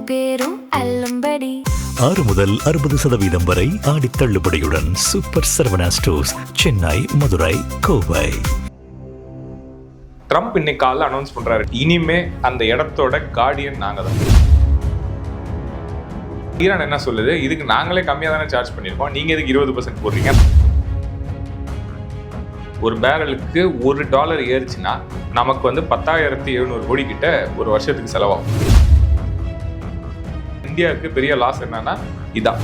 பேரும் அல்லும்படி 6 முதல் 60% வரை ஆடி தள்ளுபடியுடன் super Saravana stores, Chennai, Madurai, Kovai. Trump இன்னைக்கு காலைல அனௌன்ஸ் பண்றாரு, இனிமே அந்த இடத்தோட கார்டியன் நாங்க தான். ஈரான் என்ன சொல்லுது, இதுக்கு நாங்களே கம்மியா தானே சார்ஜ் பண்ணிருக்கோம், நீங்க இதுக்கு 20% போடுறீங்க. ஒரு பேரலுக்கு $1 ஏறிச்சுன்னா நமக்கு வந்து 10,700 கோடி கிட்ட ஒரு வருஷத்துக்கு செலவாகும். இந்தியாவுக்கு பெரிய லாஸ் என்னன்னா இதான்.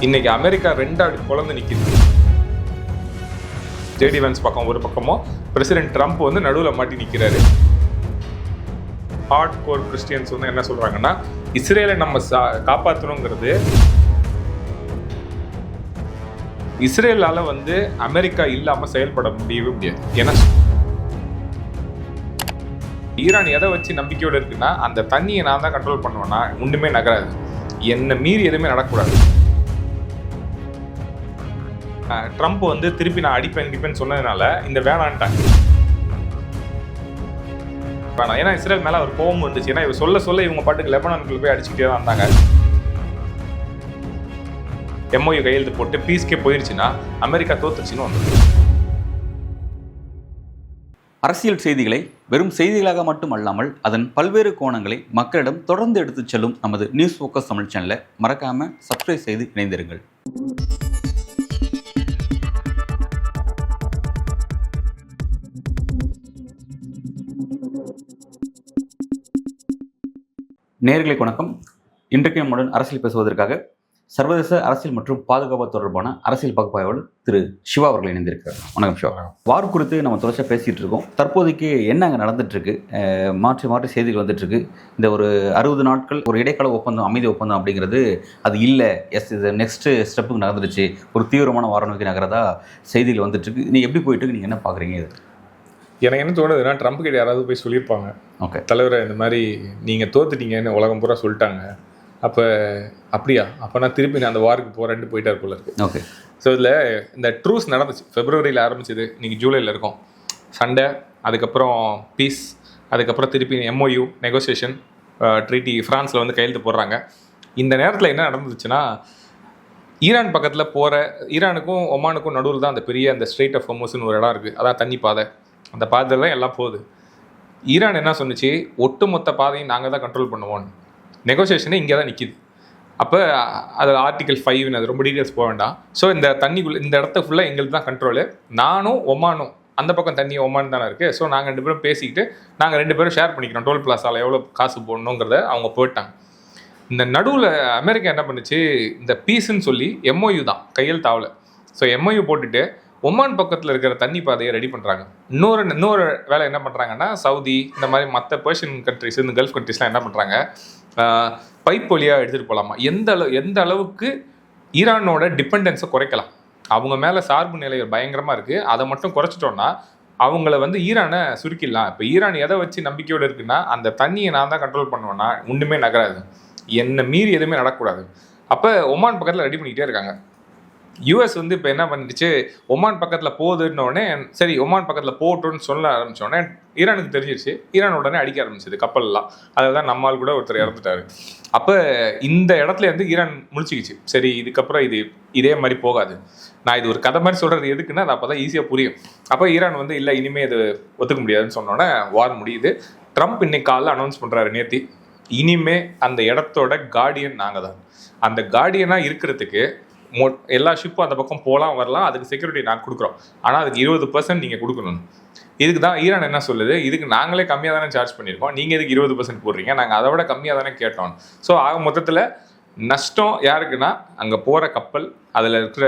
இன்னைக்கு அமெரிக்கா 2 அடி குழந்தை நிக்குது. ஜேடி வென்ஸ் பக்கம் ஒரு பக்கமும் பிரசிடென்ட் ட்ரம்ப் வந்து நடுவில் மாட்டி நிற்கிறாரு. ஹார்ட் கோர் கிறிஸ்டியன்ஸ் வந்து என்ன சொல்றாங்கன்னா, இஸ்ரேலை நம்ம காப்பாற்றணுங்கிறது, இஸ்ரேலால வந்து அமெரிக்கா இல்லாம செயல்பட முடியவே முடியாது. ஏன்னா ஈரான் எதை வச்சு நம்பிக்கையோட இருக்குன்னா, அந்த தண்ணியை நான் தான் கண்ட்ரோல் பண்ணுவேன்னா ஒண்ணுமே நகராது, என்ன மீறி எதுவுமே நடக்கூடாது. ட்ரம்ப் வந்து திருப்பி நான் அடிப்பேன் சொன்னதுனால இந்த வேணான்ட்டாங்க. வேணாம், ஏன்னா இஸ்ரேல் மேல ஒரு கோபம் வந்துச்சு. ஏன்னா இவங்க சொல்ல இவங்க பாட்டுக்கு லெபனானுக்குள்ள போய் அடிச்சுக்கிட்டே தான் இருந்தாங்க. MOU கையெழுத்து போட்டு பீஸ்கே போயிருச்சுன்னா அமெரிக்கா தோத்துச்சுன்னு வந்து. அரசியல் செய்திகளை வெறும் செய்திகளாக மட்டும் அல்லாமல் அதன் பல்வேறு கோணங்களை மக்களிடம் தொடர்ந்து எடுத்துச் செல்லும் நமது நியூஸ் ஃபோக்கஸ் தமிழ் சேனலை மறக்காம சப்ஸ்கிரைப் செய்து இணைந்திருங்கள். நேயர்களுக்கு வணக்கம். இன்றைக்கு நம்முடன் அரசியல் பேசுவதற்காக சர்வதேச அரசியல் மற்றும் பாதுகாப்பு தொடர்பான அரசியல் பகுப்பாய்வாளர் திரு சிவா அவர்கள் இணைந்திருக்கிறார். வணக்கம் சிவா. வார் குறித்து நம்ம தொடர்ச்சியாக பேசிகிட்டு இருக்கோம். தற்போதைக்கு என்ன அங்கே நடந்துட்டுருக்கு, மாற்றி செய்திகள் வந்துட்டுருக்கு. இந்த ஒரு 60 நாட்கள் ஒரு இடைக்கால ஒப்பந்தம், அமைதி ஒப்பந்தம் அப்படிங்கிறது அது இல்லை, இது நெக்ஸ்ட்டு ஸ்டெப்புக்கு நடந்துருச்சு, ஒரு தீவிரமான வார நோக்கி நகரதா செய்திகள் வந்துட்டுருக்கு. நீங்கள் எப்படி போயிட்டு நீங்கள் என்ன பார்க்குறீங்க? இது எனக்கு என்ன தோணுதுன்னா, ட்ரம்ப் கிட்ட யாராவது போய் சொல்லியிருப்பாங்க, ஓகே தலைவரை இந்த மாதிரி நீங்கள் தோத்துட்டீங்கன்னு உலகம் பூரா சொல்லிட்டாங்க, அப்போ அப்படியா, அப்போ நான் திருப்பி நான் அந்த வாருக்கு போகிறேன்ட்டு போயிட்டார் போல இருக்கு. ஓகே. ஸோ இதில் இந்த ட்ரூஸ் நடந்துச்சு, ஃபெப்ரவரியில் ஆரம்பிச்சது, இன்றைக்கி ஜூலையில் இருக்கும். சண்டை, அதுக்கப்புறம் பீஸ், அதுக்கப்புறம் திருப்பி MOU நெகோசியேஷன் ட்ரீட்டி ஃப்ரான்ஸில் வந்து கையெழுத்து போடுறாங்க. இந்த நேரத்தில் என்ன நடந்துச்சுன்னா, ஈரான் பக்கத்தில் போகிற, ஈரானுக்கும் ஒமானுக்கும் நடுவில் தான் அந்த பெரிய அந்த ஸ்ட்ரெயிட் ஆஃப் ஹோர்முஸ்னு ஒரு இடம் இருக்குது, அதான் தண்ணி பாதை. அந்த பாதையில் எல்லாம் போகுது. ஈரான் என்ன சொன்னிச்சு, ஒட்டுமொத்த பாதையும் நாங்கள் தான் கண்ட்ரோல் பண்ணுவோம். நெகோசியேஷனே இங்கே தான் நிற்கிது. அப்போ அது ஆர்டிகல் 5, அது ரொம்ப டீட்டெயில்ஸ் போக வேண்டாம். ஸோ இந்த தண்ணிக்குள்ளே இந்த இடத்த ஃபுல்லாக எங்களுக்கு தான் கண்ட்ரோலு. நானும் ஒமானும், அந்த பக்கம் தண்ணி ஒமான் தானே இருக்குது. ஸோ நாங்கள் 2 பேரும் பேசிக்கிட்டு நாங்கள் 2 பேரும் ஷேர் பண்ணிக்கிறோம், டோல் பிளாஸால் எவ்வளோ காசு போடணுங்கிறத அவங்க போயிட்டாங்க. இந்த நடுவில் அமெரிக்கா என்ன பண்ணுச்சு, இந்த பீஸுன்னு சொல்லி MOU தான் கையெழுத்தாகல. ஸோ MOU போட்டுட்டு ஒமான் பக்கத்தில் இருக்கிற தண்ணி பாதையை ரெடி பண்ணுறாங்க. இன்னொரு வேலை என்ன பண்ணுறாங்கன்னா, சவுதி இந்த மாதிரி மற்ற பர்ஷியன் கண்ட்ரிஸ், இந்த கல்ஃப் கண்ட்ரிஸ்லாம் என்ன பண்ணுறாங்க, பைப் வழியாக எடுத்துகிட்டு போகலாமா, எந்த அளவுக்கு ஈரானோட டிபெண்டன்ஸை குறைக்கலாம், அவங்க மேலே சார்பு நிலை பயங்கரமாக இருக்குது, அதை மட்டும் குறைச்சிட்டோன்னா அவங்கள வந்து ஈரானை சுருக்கிடலாம். இப்போ ஈரான் எதை வச்சு நம்பிக்கையோடு இருக்குன்னா, அந்த தண்ணியை நான் தான் கண்ட்ரோல் பண்ணுவேன்னா ஒன்றுமே நகராது, என்னை மீறி எதுவுமே நடக்கூடாது. அப்போ ஒமான் பக்கத்தில் ரெடி பண்ணிக்கிட்டே இருக்காங்க. US வந்து இப்போ என்ன பண்ணிடுச்சு, ஒமான் பக்கத்தில் போகுதுன்னொடனே சரி ஒமான் பக்கத்தில் போட்டோன்னு சொல்ல ஆரம்பித்தோடனே ஈரானுக்கு தெரிஞ்சிருச்சு. ஈரான் உடனே அடிக்க ஆரம்பிச்சது கப்பல்லாம். அதில் தான் நம்மால் கூட ஒருத்தர் இறந்துட்டாரு. அப்போ இந்த இடத்துல வந்து ஈரான் முழிச்சிக்கிச்சு, சரி இதுக்கப்புறம் இதே மாதிரி போகாது, நான் இது ஒரு கதை மாதிரி சொல்கிறது எதுக்குன்னா அது அப்போ தான் ஈஸியாக புரியும். அப்போ ஈரான் வந்து இல்லை இனிமேல் இது ஒத்துக்க முடியாதுன்னு சொன்னோன்னே வார் முடியுது. ட்ரம்ப் இன்னைக்கு காலைல அனௌன்ஸ் பண்ணுறாரு, நேற்று, இனிமே அந்த இடத்தோட கார்டியன் நாங்கள் தான். அந்த கார்டியனாக இருக்கிறதுக்கு எல்லா ஷிப்பும் அந்த பக்கம் போகலாம் வரலாம், அதுக்கு செக்யூரிட்டி நாங்கள் கொடுக்குறோம், ஆனால் அதுக்கு 20% நீங்கள் கொடுக்கணும். இதுக்கு தான் ஈரான் என்ன சொல்லுது, இதுக்கு நாங்களே கம்மியாக தானே சார்ஜ் பண்ணியிருக்கோம், நீங்கள் இதுக்கு 20% போடுறீங்க, நாங்கள் அதை விட கம்மியாக தானே கேட்டோம். ஸோ ஆக மொத்தத்தில் நஷ்டம் யாருக்குன்னா, அங்கே போகிற கப்பல், அதில் இருக்கிற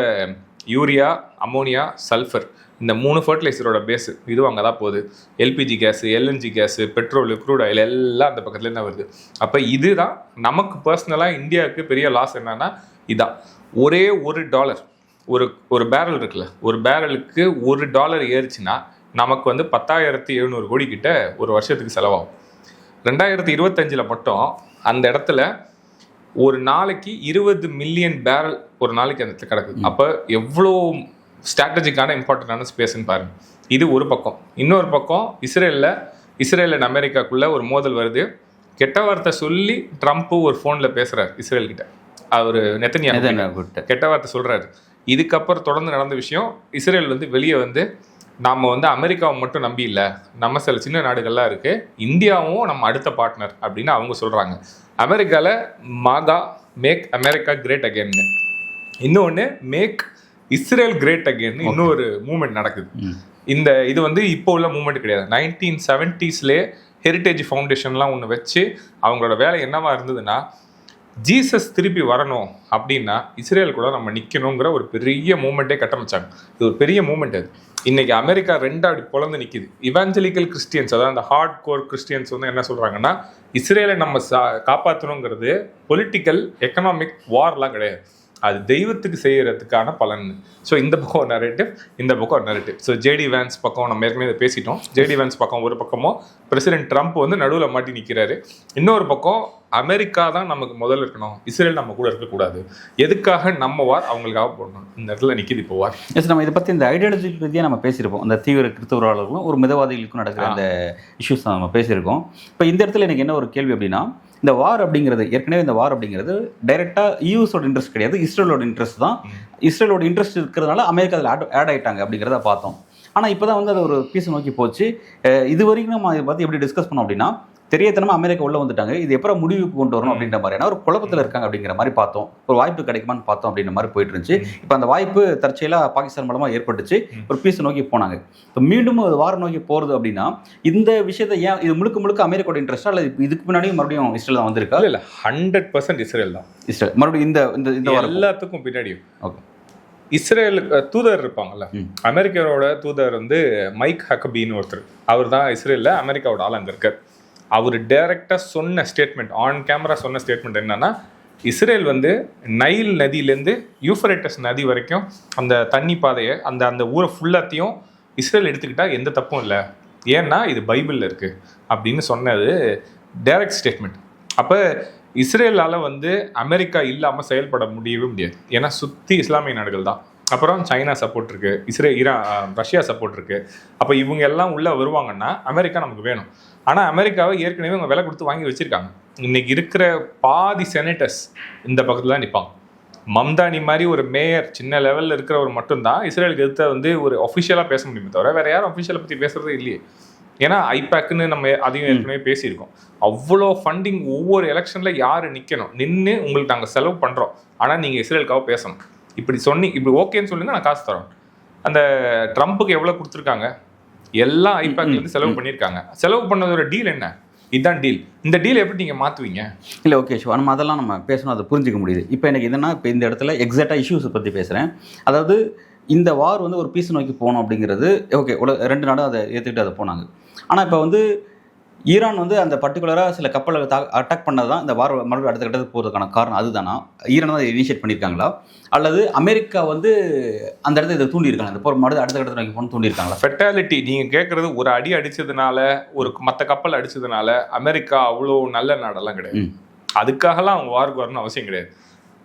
யூரியா, அமோனியா, சல்ஃபர், இந்த 3 ஃபர்டிலைசரோட பேஸு இதுவும் அங்கே தான் போகுது. LPG gas, LNG gas, petrol, crude oil எல்லாம் அந்த பக்கத்துலேருந்து வருது. அப்போ இதுதான் நமக்கு பர்சனலாக இந்தியாவுக்கு பெரிய லாஸ். என்னன்னா இதான், ஒரே $1 ஒரு பேரல் இருக்குல்ல, ஒரு பேரலுக்கு $1 ஏறிச்சுன்னா நமக்கு வந்து 10,700 கோடி கிட்ட ஒரு வருஷத்துக்கு செலவாகும். 2025 மட்டும் அந்த இடத்துல ஒரு நாளைக்கு 20 மில்லியன் பேரல் ஒரு நாளைக்கு அந்த இடத்துல கிடக்குது. அப்போ எவ்வளோ ஸ்ட்ராட்டஜிக்கான இம்பார்ட்டண்டான ஸ்பேஸ்ன்னு பாருங்கள். இது ஒரு பக்கம். இன்னொரு பக்கம் இஸ்ரேல் அண்ட் அமெரிக்காக்குள்ளே ஒரு மோதல் வருது. கெட்ட வார்த்தை சொல்லி ட்ரம்ப் ஒரு ஃபோனில் பேசுகிறார் இஸ்ரேல் கிட்ட. அவர் நெத்தன்யாஹூ கெட்ட வார்த்தை சொல்கிறாரு. இதுக்கப்புறம் தொடர்ந்து நடந்த விஷயம், இஸ்ரேல் வந்து வெளியே வந்து நாம் வந்து அமெரிக்காவை மட்டும் நம்பி இல்லை, நம்ம சில சின்ன நாடுகள்லாம் இருக்குது, இந்தியாவும் நம்ம அடுத்த பார்ட்னர் அப்படின்னு அவங்க சொல்கிறாங்க. அமெரிக்காவில் மாகா மேக் அமெரிக்கா கிரேட் அகேன்னு, இன்னொன்று மேக் இஸ்ரேல் கிரேட் அகேன்னு இன்னொரு மூமெண்ட் நடக்குது. இது வந்து இப்போ உள்ள மூமெண்ட் கிடையாது. 1970s ஹெரிட்டேஜ் ஃபவுண்டேஷன்லாம் ஒன்று வச்சு அவங்களோட வேலை என்னவா இருந்ததுன்னா, ஜீசஸ் திருப்பி வரணும் அப்படின்னா இஸ்ரேல் கூட நம்ம நிற்கணுங்கிற ஒரு பெரிய மூமெண்ட்டே கட்டமைச்சாங்க. இது ஒரு பெரிய மூமெண்ட். அது இன்னைக்கு அமெரிக்கா ரெண்டாடி பொழந்து நிற்கிது. இவாஞ்சலிக்கல் கிறிஸ்டியன்ஸ், அதாவது அந்த ஹார்ட் கோர் கிறிஸ்டியன்ஸ் வந்து என்ன சொல்கிறாங்கன்னா, இஸ்ரேலை நம்ம காப்பாற்றணுங்கிறது பொலிட்டிக்கல் எக்கனாமிக் வார்லாம் கிடையாது, அது தெய்வத்துக்கு செய்யறதுக்கான பலன். ஸோ இந்த பக்கம் ஒரு நரேட்டிவ், இந்த பக்கம் ஒரு நரேட்டிவ். ஸோ ஜேடி வேன்ஸ் பக்கம் நம்ம ஏற்கனவே பேசிட்டோம். ஜேடி வேன்ஸ் பக்கம் ஒரு பக்கமோ பிரசிடென்ட் ட்ரம்ப் வந்து நடுவில் மாட்டி நிற்கிறாரு, இன்னொரு பக்கம் அமெரிக்கா தான் நமக்கு முதல்ல இருக்கணும், இஸ்ரேல் நம்ம கூட இருக்கக்கூடாது, எதுக்காக நம்ம வார் அவங்களுக்காக போடணும், இந்த இடத்துல நிற்கிது இப்போ வார். எஸ், நம்ம இதை பற்றி இந்த ஐடியாலஜி ரீதியாக நம்ம பேசியிருப்போம். அந்த தீவிர கிறிஸ்தவர்களுக்கும் ஒரு மிதவாதிகளுக்கும் நடக்கிற அந்த இஷ்யூஸ் நம்ம பேசியிருக்கோம். இப்போ இந்த இடத்துல எனக்கு என்ன ஒரு கேள்வி அப்படின்னா, இந்த வார் அப்படிங்கிறது, ஏற்கனவே இந்த வார் அப்படிங்கிறது டைரெக்டாக யூஎஸோட இன்ட்ரெஸ்ட் கிடையாது, இஸ்ரேலோட இன்ட்ரெஸ்ட் தான். இஸ்ரேலோட இன்ட்ரெஸ்ட் இருக்கிறதுனால அமெரிக்கா அதில் ஆட் ஆகிட்டாங்க அப்படிங்கிறத பார்த்தோம். ஆனால் இப்போ தான் வந்து அது ஒரு பீஸ் நோக்கி போச்சு. இது வரைக்கும் நம்ம அதை பற்றி எப்படி டிஸ்கஸ் பண்ணோம் அப்படின்னா, தெரியத்தனமா அமெரிக்கா உள்ள வந்துட்டாங்க, இது எப்போ முடிவுக்கு கொண்டு வரணும் அப்படின்ற மாதிரியான ஒரு குழப்பத்தில் இருக்காங்க அப்படிங்கிற மாதிரி பார்த்தோம். ஒரு வாய்ப்பு கிடைக்குமான்னு பார்த்தோம் அப்படின்ற மாதிரி போயிட்டு இருந்துச்சு. இப்போ அந்த வாய்ப்பு தற்செயலாக பாகிஸ்தான் மூலமாக ஏற்பட்டுச்சு, ஒரு பீஸ் நோக்கி போனாங்க. இப்போ மீண்டும் ஒரு வாரம் நோக்கி போகிறது அப்படின்னா, இந்த விஷயத்தை ஏன் இது முழுக்க அமெரிக்காவோட இன்ட்ரெஸ்டா, இல்லை இதுக்கு முன்னாடியும் மறுபடியும் இஸ்ரேல் தான் வந்திருக்கா? இல்லை 100% இஸ்ரேல் தான். இஸ்ரேல் மறுபடியும் இந்த எல்லாத்துக்கும் பின்னாடியும் ஓகே இஸ்ரேல் தூதர் இருப்பாங்கல்ல, அமெரிக்காவோட தூதர் வந்து மைக் ஹக்கபின்னு ஒருத்தர், அவர் தான் இஸ்ரேலில் அமெரிக்காவோட ஆள் அங்கே இருக்கார். அவர் டைரக்டாக சொன்ன ஸ்டேட்மெண்ட், ஆன் கேமரா சொன்ன ஸ்டேட்மெண்ட் என்னன்னா, இஸ்ரேல் வந்து நைல் நதியிலேருந்து யூஃப்ரேட்டஸ் நதி வரைக்கும் அந்த தண்ணி பாதையை அந்த ஊரை ஃபுல்லாத்தையும் இஸ்ரேல் எடுத்துக்கிட்டா எந்த தப்பும் இல்லை, ஏன்னா இது பைபிளில் இருக்குது அப்படின்னு சொன்னது டைரக்ட் ஸ்டேட்மெண்ட். அப்போ இஸ்ரேலால் வந்து அமெரிக்கா இல்லாமல் செயல்பட முடியவே முடியாது, ஏன்னா சுற்றி இஸ்லாமிய நாடுகள் தான். அப்புறம் சைனா சப்போர்ட் இருக்குது, ஈரான் ரஷ்யா சப்போர்ட் இருக்குது. அப்போ இவங்க எல்லாம் உள்ளே வருவாங்கன்னா அமெரிக்கா நமக்கு வேணும். ஆனால் அமெரிக்காவை ஏற்கனவே அவங்க விலை கொடுத்து வாங்கி வச்சுருக்காங்க. இன்றைக்கி இருக்கிற பாதி செனட்டர்ஸ் இந்த பக்கத்தில் தான் நிற்பாங்க. மம்தானி மாதிரி ஒரு மேயர் சின்ன லெவலில் இருக்கிறவர் மட்டும்தான் இஸ்ரேலுக்கு எதிர்த்து வந்து ஒரு அஃபிஷியலாக பேச முடியுமே தவிர வேறு யாரும் அஃபிஷியலை பற்றி பேசுகிறதே இல்லையே. ஏன்னா ஐபேக்குன்னு நம்ம அதையும் ஏற்கனவே பேசியிருக்கோம். அவ்வளோ ஃபண்டிங் ஒவ்வொரு எலெக்ஷனில் யார் நிற்கணும், நின்று உங்களுக்கு நாங்கள் செலவு பண்ணுறோம், ஆனால் நீங்கள் இஸ்ரேலுக்காக பேசணும், இப்படி ஓகேன்னு சொல்லுங்க, நான் காசு தரோம். அந்த ட்ரம்ப்புக்கு எவ்வளோ கொடுத்துருக்காங்க, எல்லாம் ஐபேக்லேருந்து செலவு பண்ணியிருக்காங்க. செலவு பண்ணதோட டீல் என்ன, இதுதான் டீல். இந்த டீல் எப்படி நீங்கள் மாற்றுவீங்க? இல்லை ஓகே ஷோ, நம்ம அதெல்லாம் நம்ம பேசணும், அதை புரிஞ்சிக்க முடியுது. இப்போ எனக்கு என்னன்னா, இப்போ இந்த இடத்துல எக்ஸாக்டாக இஷ்யூஸை பற்றி பேசுகிறேன். அதாவது இந்த வார் வந்து ஒரு பீஸ் நோக்கி போகணும் அப்படிங்கிறது ஓகே, 2 நாடும் அதை ஏற்றுக்கிட்டு அதை போனாங்க. ஆனால் இப்போ வந்து ஈரான் வந்து அந்த பர்டிகுலராக சில கப்பலை அட்டாக் பண்ணது தான் இந்த வார் மறுபடியும் அடுத்த கட்டத்துக்கு போகிறதுக்கான காரணம் அதுதானா? ஈரான் தான் இனிஷியேட் பண்ணியிருக்காங்களா, அல்லது அமெரிக்கா வந்து அந்த இடத்துல இதை தூண்டியிருக்காங்க, இந்த போர் மறுபடியும் அடுத்த கட்டத்தை நோக்கி போகணும் தூண்டியிருக்காங்களா? ஃபெட்டாலிட்டி நீங்கள் கேட்குறது, ஒரு அடி அடித்ததுனால, ஒரு மற்ற கப்பல் அடித்ததுனால அமெரிக்கா அவ்வளோ நல்ல நாடெல்லாம் கிடையாது. அதுக்காகலாம் அவங்க வாருக்கு வரணும்னு அவசியம் கிடையாது.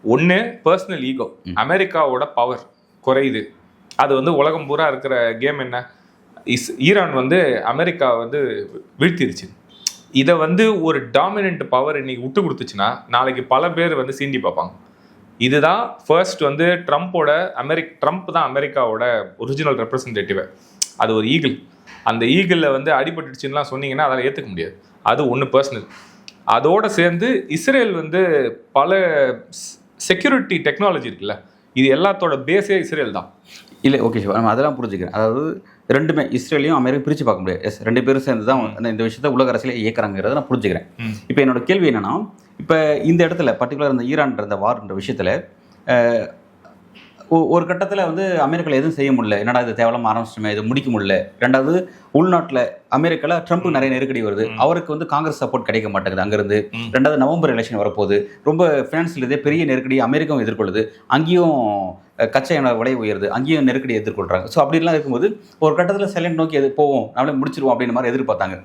ஒன்று பர்சனல் ஈகோ, அமெரிக்காவோட பவர் குறையுது. அது வந்து உலகம் பூரா இருக்கிற கேம் என்ன, ஈரான் வந்து அமெரிக்கா வந்து வீழ்த்திருச்சு. இதை வந்து ஒரு டாமினன்ட் பவர் இன்னைக்கு விட்டு கொடுத்துச்சுன்னா நாளைக்கு பல பேர் வந்து சீண்டி பார்ப்பாங்க. இதுதான் ஃபர்ஸ்ட் வந்து ட்ரம்ப் தான் அமெரிக்காவோட ஒரிஜினல் ரெப்ரசன்டேட்டிவ். அது ஒரு ஈகிள். அந்த ஈகிளில் வந்து அடிபட்டுச்சுன்னா சொன்னீங்கன்னா அதை ஏற்றுக்க முடியாது. அது ஒன்று பர்சனல். அதோடு சேர்ந்து இஸ்ரேல் வந்து பல செக்யூரிட்டி டெக்னாலஜி இருக்குல்ல, இது எல்லாத்தோட பேஸே இஸ்ரேல் தான். இல்லை ஓகே சார், நம்ம அதெல்லாம் புரிஞ்சுக்கிறேன். அதாவது ரெண்டுமே இஸ்ரேலையும் அமெரிக்கா பிரித்து பார்க்க முடியாது. எஸ், 2 பேரும் சேர்ந்து தான் இந்த விஷயத்தை உலக அரசியலை இயக்குறாங்கிறத நான் புரிஞ்சுக்கிறேன். இப்போ என்னோட கேள்வி என்னன்னா, இப்போ இந்த இடத்துல பர்டிகுலர் இந்த ஈரான்ற இந்த வார்ன்ற விஷயத்தில் ஒரு கட்டத்தில் வந்து அமெரிக்காவில் எதுவும் செய்ய முடியல, என்னடா இது தேவையில்லாம ஆரம்பிச்சிட்டுமே, இது முடிக்க முடியல. 2வது உள்நாட்டில் அமெரிக்காவில் ட்ரம்ப் நிறைய நெருக்கடி வருது, அவருக்கு வந்து காங்கிரஸ் சப்போர்ட் கிடைக்க மாட்டேங்குது அங்கேருந்து. 2வது நவம்பர் எலெக்ஷன் வரப்போகுது, ரொம்ப ஃபினான்ஷியல் இதே பெரிய நெருக்கடி அமெரிக்காவும் எதிர்கொள்ளுது, அங்கேயும் கச்சா எண்ணெய் விலை உயருது, அங்கேயும் நெருக்கடி எதிர்கொள்கிறாங்க. ஸோ அப்படிலாம் இருக்கும்போது ஒரு கட்டத்தில் சைலண்ட் நோக்கி எது போவோம், நம்மளே முடிச்சிருவோம் அப்படின்ற மாதிரி எதிர்பார்த்தாங்க.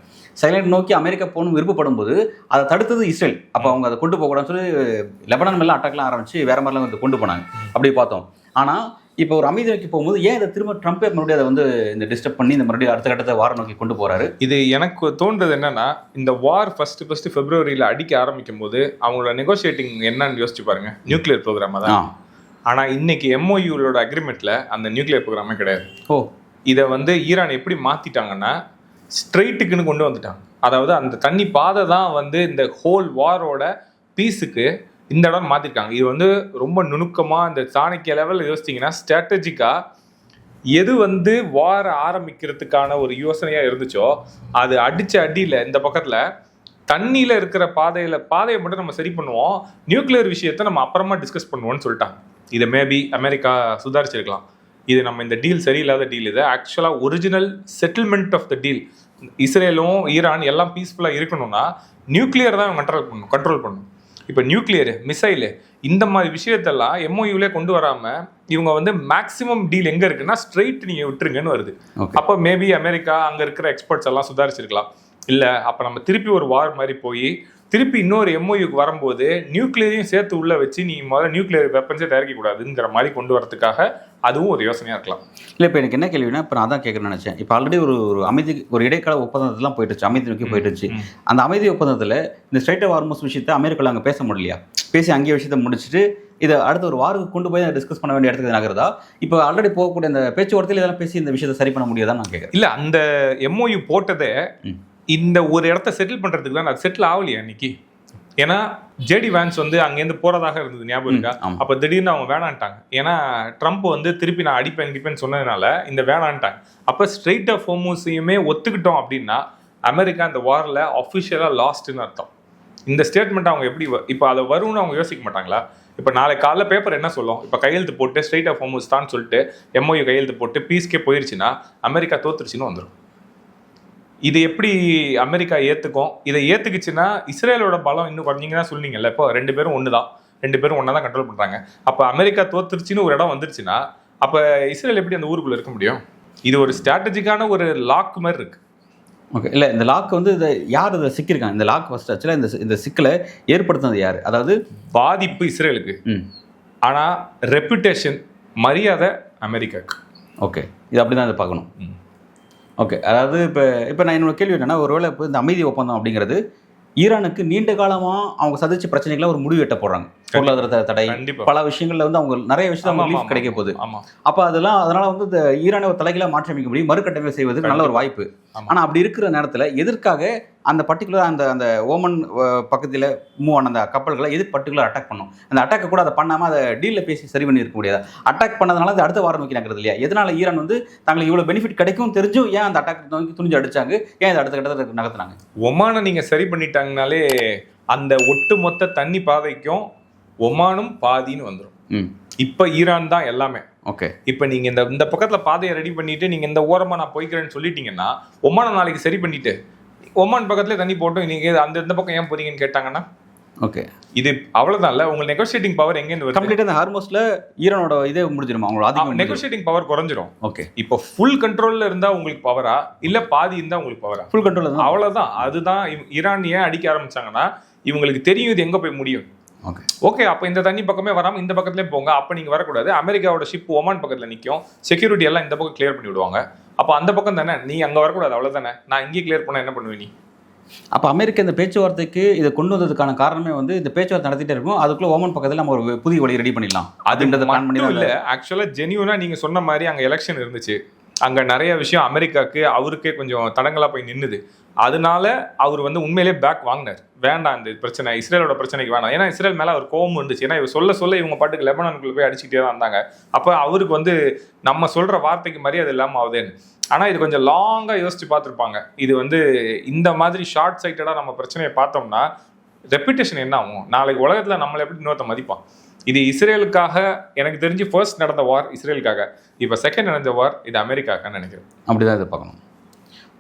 சைலண்ட் நோக்கி அமெரிக்கா போகணும் விருப்பப்படும் போது அதை தடுத்தது இஸ்ரேல். அப்போ அவங்க அதை கொண்டு போகக்கூடாதுன்னு சொல்லி லெபனான் மேலே அட்டாக்லாம் ஆரம்பிச்சு வேற மாதிரிலாம் வந்து கொண்டு போனாங்க. அப்படி பார்த்தோம். ஆனால் இப்போ ஒரு அமைதி நோக்கி போகும்போது ஏன் இதை திரும்ப ட்ரம்ப்பே மறுபடியும் அதை வந்து இந்த டிஸ்டர்ப் பண்ணி இந்த மறுபடியும் அடுத்த கட்டத்தை வார நோக்கி கொண்டு போறாரு? இது எனக்கு தோன்றது என்னன்னா, இந்த வார் ஃபர்ஸ்ட் பிப்ரவரியில அடிக்க ஆரம்பிக்கும் போது அவங்களோட நெகோசியேட்டிங் என்னன்னு யோசிச்சு பாருங்க, நியூக்ளியர் ப்ரோக்ராம் தான். ஆனா இன்னைக்கு MOUலோட அக்ரிமெண்ட்ல அந்த நியூக்ளியர் ப்ரோக்ராமே கிடையாது. இதை வந்து ஈரான் எப்படி மாத்திட்டாங்கன்னா ஸ்ட்ரெயிட்டுக்குன்னு கொண்டு வந்துட்டாங்க. அதாவது அந்த தண்ணி பாதை தான் வந்து இந்த ஹோல் வாரோட பீஸுக்கு இந்த இடம் மாற்றிருக்காங்க. இது வந்து ரொம்ப நுணுக்கமாக இந்த சாணக்கிய லெவலில் யோசிச்சிங்கன்னா ஸ்ட்ராட்டஜிக்காக எது வந்து வார ஆரம்பிக்கிறதுக்கான ஒரு யோசனையாக இருந்துச்சோ அது அடித்த அடியில் இந்த பக்கத்தில் தண்ணியில் இருக்கிற பாதையை மட்டும் நம்ம சரி பண்ணுவோம், நியூக்ளியர் விஷயத்தை நம்ம அப்புறமா டிஸ்கஸ் பண்ணுவோம்னு சொல்லிட்டாங்க. இதை மேபி அமெரிக்கா சுதாரிச்சிருக்கலாம். இது நம்ம இந்த டீல் சரியில்லாத டீல். இது ஆக்சுவலாக original settlement of the deal. இஸ்ரேலும் ஈரான் எல்லாம் பீஸ்ஃபுல்லாக இருக்கணும்னா நியூக்ளியர் தான் கண்ட்ரோல் பண்ணணும். இப்போ நியூக்ளியரு, மிசைலு, இந்த மாதிரி விஷயத்தெல்லாம் MOUலே கொண்டு வராமல் இவங்க வந்து மேக்ஸிமம் டீல் எங்கே இருக்குன்னா ஸ்ட்ரெயிட் நீங்கள் விட்டுருங்கன்னு வருது. அப்போ மேபி அமெரிக்கா அங்கே இருக்கிற எக்ஸ்பர்ட்ஸ் எல்லாம் சுதாரிச்சிருக்கலாம். இல்லை அப்போ நம்ம திருப்பி ஒரு வார் மாதிரி போய் திருப்பி இன்னொரு MOUக்கு வரும்போது நியூக்ளியரையும் சேர்த்து உள்ள வச்சு நீ முதல்ல நியூக்ளியர் வெப்பன்ஸே தயாரிக்கக்கூடாதுங்கிற மாதிரி கொண்டு வரதுக்காக அதுவும் ஒரு யோசனையாக இருக்கலாம். இல்லை, இப்போ எனக்கு என்ன கேள்வினா, இப்போ நான் தான் கேட்குறேன்னு நினச்சேன். இப்போ ஆல்ரெடி ஒரு அமைதி ஒரு இடைக்கால ஒப்பந்தத்தெல்லாம் போயிட்டுச்சு, அமைதி நோக்கி போயிட்டுச்சு. அந்த அமைதி ஒப்பந்தத்தில் இந்த ஸ்ட்ரைட் ஆஃப் ஹார்மஸ் விஷயத்தை அமெரிக்காவில் அங்கே பேச முடியலையா? பேசி அங்கேயே விஷயத்தை முடிச்சுட்டு இதை அடுத்த ஒரு வாருக்கு கொண்டு போய் டிஸ்கஸ் பண்ண வேண்டிய இடத்துக்கு நகருதா? இப்போ ஆல்ரெடி போகக்கூடிய அந்த பேச்சுவார்த்தையில் இதெல்லாம் பேசி இந்த விஷயத்தை சரி பண்ண முடியாதான்னு நான் கேட்குறேன். இல்லை, அந்த MOU போட்டதே இந்த ஒரு இடத்த செட்டில் பண்ணுறதுக்கு தான். அது செட்டில் ஆகலையா இன்னைக்கு? ஏன்னா ஜேடி வான்ஸ் வந்து அங்கேருந்து போகிறதாக இருந்தது, ஞாபகம் இருக்கா? அப்போ திடீர்னு அவங்க வேணான்ட்டாங்க. ஏன்னா ட்ரம்ப் வந்து திருப்பி நான் அடிப்பேன் சொன்னதுனால இந்த வேணான்ட்டாங்க. அப்போ ஸ்ட்ரெயிட் ஆஃப் ஹோர்முஸையுமே ஒத்துக்கிட்டோம் அப்படின்னா அமெரிக்கா இந்த வாரில் அஃபிஷியலாக லாஸ்ட்டுன்னு அர்த்தம். இந்த ஸ்டேட்மெண்ட் அவங்க எப்படி இப்போ அதை வரும்னு அவங்க யோசிக்க மாட்டாங்களா? இப்போ நாளை காலைல பேப்பர் என்ன சொல்லும்? இப்போ கையெழுத்து போட்டு ஸ்ட்ரெயிட் ஆஃப் ஹோர்முஸ் தான் சொல்லிட்டு MOU கையெழுத்து போட்டு பீஸ்க்கே போயிடுச்சுன்னா அமெரிக்கா தோத்துருச்சுன்னு வந்துடும். இது எப்படி அமெரிக்கா ஏற்றுக்கும்? இதை ஏற்றுக்குச்சுன்னா இஸ்ரேலோட பலம் இன்னும் குறைஞ்சிங்கன்னா சொன்னீங்கல்ல, இப்போ 2 பேரும் ஒன்று தான், 2 பேரும் ஒன்றா தான் கண்ட்ரோல் பண்ணுறாங்க. அப்போ அமெரிக்கா தோத்துருச்சுன்னு ஒரு இடம் வந்துருச்சுன்னா அப்போ இஸ்ரேல் எப்படி அந்த ஊருக்குள்ளே இருக்க முடியும்? இது ஒரு ஸ்ட்ராட்டஜிக்கான ஒரு லாக் மாதிரி இருக்கு. ஓகே, இல்லை இந்த லாக் வந்து இதை யார் இதை சிக்கியிருக்காங்க? இந்த லாக் ஃபர்ஸ்ட் ஆக்சுவலாக இந்த சிக்கலை ஏற்படுத்தினது யார்? அதாவது பாதிப்பு இஸ்ரேலுக்கு, ஆனால் ரெப்புடேஷன், மரியாதை அமெரிக்காவுக்கு. ஓகே, இது அப்படி தான் இதை பார்க்கணும். ஓகே, அதாவது இப்போ நான் என்னோட கேள்வி என்னென்னா, ஒருவேளை இப்போ இந்த அமைதி ஒப்பந்தம் அப்படிங்கிறது ஈரானுக்கு நீண்ட காலமாக அவங்க சந்திச்ச பிரச்சனைகளை ஒரு முடிவு எட்ட போடுறாங்க. பொருளாதார தடை, பல விஷயங்கள்ல வந்து அவங்க நிறைய விஷயம் கிடைக்க போகுது. அப்போ அதனால வந்து இந்த ஈரானை ஒரு தலைகளாக மாற்றி அமைக்க முடியும், மறுகட்டமைப்பு செய்வதற்கு நல்ல ஒரு வாய்ப்பு. ஆனால் அப்படி இருக்கிற நேரத்தில் எதற்காக அந்த பர்டிகுலர் அந்த ஓமன் பக்கத்தில் மூவ் ஆன அந்த கப்பல்களை எது பர்டிகுலர் அட்டாக் பண்ணும்? அந்த அட்டாக்கை கூட அதை பண்ணாமல் அதை டீலில் பேசி சரி பண்ணி இருக்க முடியாது. அட்டாக் பண்ணதுனால அது அடுத்த வாரம் நோக்கி நகர்றது இல்லையா? எதனால ஈரான் வந்து தங்களுக்கு இவ்வளோ பெனிஃபிட் கிடைக்கும் தெரிஞ்சும் ஏன் அந்த அட்டாக் நோக்கி துணிஞ்சு அடிச்சாங்க? ஏன் அதை அடுத்த கட்டத்தை நகர்த்தினாங்க? ஒமானை நீங்கள் சரி பண்ணிட்டாங்கனாலே அந்த ஒட்டுமொத்த தண்ணி பாதைக்கும் ஒமானும் பாதின்னு வந்துடும். இப்போ ஈரான் தான் எல்லாமே. ஓகே, இப்போ நீங்கள் இந்த பக்கத்தில் பாதையை ரெடி பண்ணிட்டு நீங்கள் இந்த ஓரமாக நான் போய்க்கிறேன்னு சொல்லிட்டீங்கன்னா ஒமானை நாளைக்கு சரி பண்ணிட்டு ஒமான் பக்கத்துல தண்ணி போட்டோம், நீங்கள் அந்த பக்கம் ஏன் போறீங்கன்னு கேட்டாங்கன்னா ஓகே, இது அவ்வளோதான். இல்லை, உங்களுக்கு நெகோசியேட்டிங் பவர் எங்கேருந்து வருது? கம்ப்ளீட்டாக அந்த ஹார்மோஸ்ல ஈரானோட இதே முடிஞ்சிடும், அவங்களோட அதிகம் நெகோசியேட்டிங் பவர் குறைஞ்சிரும். ஓகே, இப்போ ஃபுல் கண்ட்ரோலில் இருந்தால் உங்களுக்கு பவரா, இல்லை பாதி இருந்தால் உங்களுக்கு பவரா? ஃபுல் கண்ட்ரோல் தான். அவ்வளோதான். அதுதான் ஈரான் ஏன் அடிக்க ஆரம்பிச்சாங்கன்னா இவங்களுக்கு தெரியும் இது எங்கே போய் முடியும். ஓகே, அப்போ இந்த தண்ணி பக்கமே வராமல் இந்த பக்கத்துலேயே போங்க, அப்போ நீங்கள் வரக்கூடாது. அமெரிக்காவோட ஷிப் ஒமான் பக்கத்தில் நிற்கும், செக்யூரிட்டி எல்லாம் இந்த பக்கம் கிளியர் பண்ணி விடுவாங்க. அப்போ அந்த பக்கம் தானே, நீ அங்கே வரக்கூடாது, அவ்வளோதானே. நான் இங்கே கிளியர் பண்ணால் என்ன பண்ணுவேன் நீ? அப்போ அமெரிக்கா இந்த பேச்சுவார்த்தைக்கு இதை கொண்டு வந்ததுக்கான காரணமே வந்து இந்த பேச்சுவார்த்தை நடத்திட்டே இருக்கும், அதுக்குள்ள ஓமன் பக்கத்தில் நம்ம ஒரு புதிய வழி ரெடி பண்ணிடலாம் அதுன்றது பிளான் பண்ணி இல்லை. ஆக்சுவலாக ஜெனியூனாக நீங்கள் சொன்ன மாதிரி அங்கே எலெக்ஷன் இருந்துச்சு, அங்கே நிறைய விஷயம் அமெரிக்காவுக்கு அவருக்கே கொஞ்சம் தடங்களாக போய் நின்றுது. அதனால அவர் வந்து உண்மையிலே பேக் வாங்கினார். வேண்டாம், இந்த பிரச்சனை இஸ்ரேலோட பிரச்சனைக்கு வேண்டாம். ஏன்னா இஸ்ரேல் மேலே அவர் கோபம் இருந்துச்சு. ஏன்னா இவர் சொல்ல இவங்க பாட்டுக்கு லெபனானுக்குள்ளே போய் அடிச்சுக்கிட்டே தான் இருந்தாங்க. அப்போ அவருக்கு வந்து நம்ம சொல்கிற வார்த்தைக்கு மரியாதை இல்லாமல் ஆகுதுன்னு. ஆனால் இது கொஞ்சம் லாங்காக யோசிச்சு பார்த்துருப்பாங்க. இது வந்து இந்த மாதிரி ஷார்ட் சைட்டடாக நம்ம பிரச்சனையை பார்த்தோம்னா ரெப்புடேஷன் என்ன ஆகும்? நாளைக்கு உலகத்தில் நம்மளை எப்படி இன்னொருத்த மதிப்பான்? இது இஸ்ரேலுக்காக எனக்கு தெரிஞ்சு ஃபர்ஸ்ட் நடந்த வார் இஸ்ரேலுக்காக, இப்போ செகண்ட் நடந்த வார் இது அமெரிக்காக்கான்னு நினைக்கிறேன். அப்படிதான் இதை பார்க்கணும்.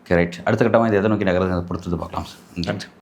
Okay, right. அடுத்த கட்டமாக இது எதை நோக்கி நகர்றது பொறுத்தது பார்க்கலாம்.